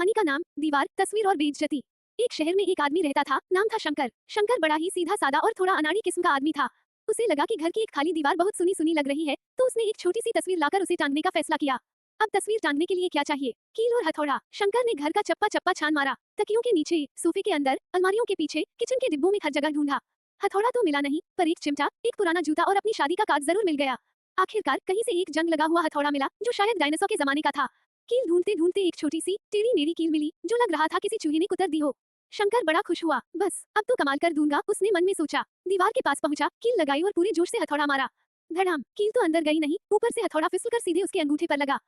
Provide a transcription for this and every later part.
कहानी का नाम दीवार, तस्वीर और बेइज्जती। एक शहर में एक आदमी रहता था, नाम था शंकर। शंकर बड़ा ही सीधा सादा और थोड़ा अनाड़ी किस्म का आदमी था। उसे लगा कि घर की एक खाली दीवार बहुत सुनी सुनी लग रही है, तो उसने एक छोटी सी तस्वीर लाकर उसे टांगने का फैसला किया। अब तस्वीर टांगने के लिए क्या चाहिए? कील और हथौड़ा। शंकर ने घर का चप्पा चप्पा छान मारा, तकियों के नीचे, सोफे के अंदर, अलमारियों के पीछे, किचन के डिब्बों में हर जगह ढूंढा। हथौड़ा तो मिला नहीं, पर एक चिमटा, एक पुराना जूता और अपनी शादी का कार्ड जरूर मिल गया। आखिरकार कहीं से एक जंग लगा हुआ हथौड़ा मिला, जो शायद डायनासोर के जमाने का था। कील ढूंढते ढूंढते एक छोटी सी टेढ़ी मेढ़ी कील मिली, जो लग रहा था किसी चूहे ने कुतर दी हो। शंकर बड़ा खुश हुआ। बस अब तो कमाल कर दूंगा, उसने मन में सोचा। दीवार के पास पहुंचा, कील लगाई और पूरे जोश से हथौड़ा मारा। धड़ाम। कील तो अंदर गई नहीं, ऊपर से हथौड़ा फिसलकर सीधे उसके अंगूठे पर लगा।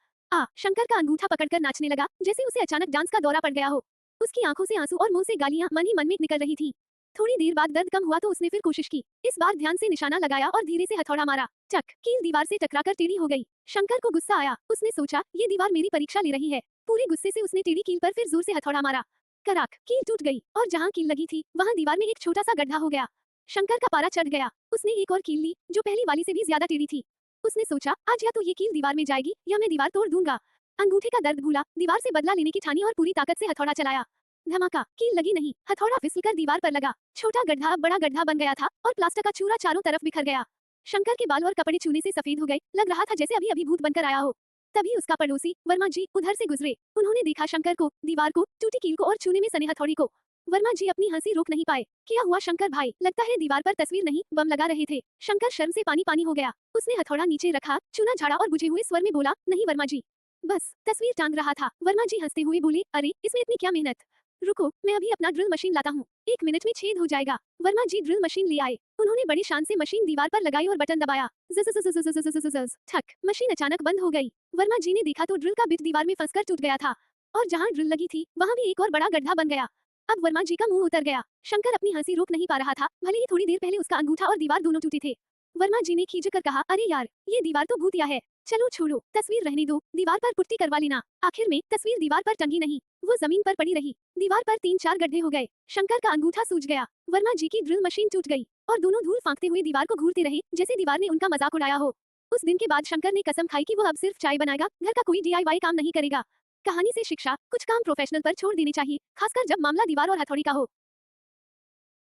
शंकर का अंगूठा पकड़कर नाचने लगा, जैसे उसे अचानक डांस का दौरा पड़ गया हो। उसकी आंखों से आंसू और मुंह से गालियां मन ही मन में निकल रही थीं। थोड़ी देर बाद दर्द कम हुआ तो उसने फिर कोशिश की। इस बार ध्यान से निशाना लगाया और धीरे से हथौड़ा मारा। टक। कील दीवार से टकराकर टेढ़ी हो गई। शंकर को गुस्सा आया। उसने सोचा, ये दीवार मेरी परीक्षा ले रही है। पूरे गुस्से से उसने टेढ़ी कील पर फिर जोर से हथौड़ा मारा। कराक। कील टूट गई और जहां कील लगी थी वहां दीवार में एक छोटा सा गड्ढा हो गया। शंकर का पारा चढ़ गया। उसने एक और कील ली, जो पहली वाली से भी ज्यादा टेढ़ी थी। उसने सोचा, आज या तो ये कील दीवार में जाएगी या मैं दीवार तोड़ दूंगा। अंगूठे का दर्द भूला, दीवार से बदला लेने की ठानी और पूरी ताकत से हथौड़ा चलाया। धमाका। कील लगी नहीं, हथौड़ा फिसलकर दीवार पर लगा। छोटा गड्ढा अब बड़ा गड्ढा बन गया था और प्लास्टर का चूरा चारों तरफ बिखर गया। शंकर के बाल और कपड़े छूने से सफेद हो गए, लग रहा था जैसे अभी अभी भूत बनकर आया हो। तभी उसका पड़ोसी वर्मा जी उधर से गुजरे। उन्होंने देखा शंकर को, दीवार को, टूटी कील को और छूने में सने हथौड़ी को। वर्मा जी अपनी हंसी रोक नहीं पाए। क्या हुआ शंकर भाई? लगता है दीवार पर तस्वीर नहीं, बम लगा रहे थे। शंकर शर्म से पानी पानी हो गया। उसने हथौड़ा नीचे रखा, चूना झाड़ा और बुझे हुए स्वर में बोला, नहीं वर्मा जी, बस तस्वीर टांग रहा था। वर्मा जी हंसते हुए बोले, अरे इसमें इतनी क्या मेहनत? रुको, मैं अभी अपना ड्रिल मशीन लाता हूँ, 1 मिनट में छेद हो जाएगा। वर्मा जी ड्रिल मशीन ले आए। उन्होंने बड़ी शान से मशीन दीवार पर लगाई और बटन दबाया। ज़ज़। ठक। मशीन अचानक बंद हो गई। वर्मा जी ने देखा तो ड्रिल का बिट दीवार में फंसकर टूट गया था और जहाँ ड्रिल लगी थी वहाँ भी एक और बड़ा गड्ढा बन गया। अब वर्मा जी का मुंह उतर गया। शंकर अपनी हंसी रोक नहीं पा रहा था, भले ही थोड़ी देर पहले उसका अंगूठा और दीवार दोनों टूटे थे। वर्मा जी ने खींचकर कहा, अरे यार, ये दीवार तो भूतिया है। चलो छोड़ो, तस्वीर रहने दो, दीवार पर पुट्टी करवा लेना। आखिर में तस्वीर दीवार पर टंगी नहीं, वो जमीन पर पड़ी रही। दीवार पर 3-4 गड्ढे हो गए। शंकर का अंगूठा सूज गया। वर्मा जी की ड्रिल मशीन टूट गई और दोनों धूल फांकते हुए दीवार को घूरते रहे, जैसे दीवार ने उनका मजाक उड़ाया हो। उस दिन के बाद शंकर ने कसम खाई कि वो अब सिर्फ चाय बनाएगा, घर का कोई DIY काम नहीं करेगा। कहानी से शिक्षा, कुछ काम प्रोफेशनल पर छोड़ देने चाहिए, खासकर जब मामला दीवार और हथौड़ी का हो।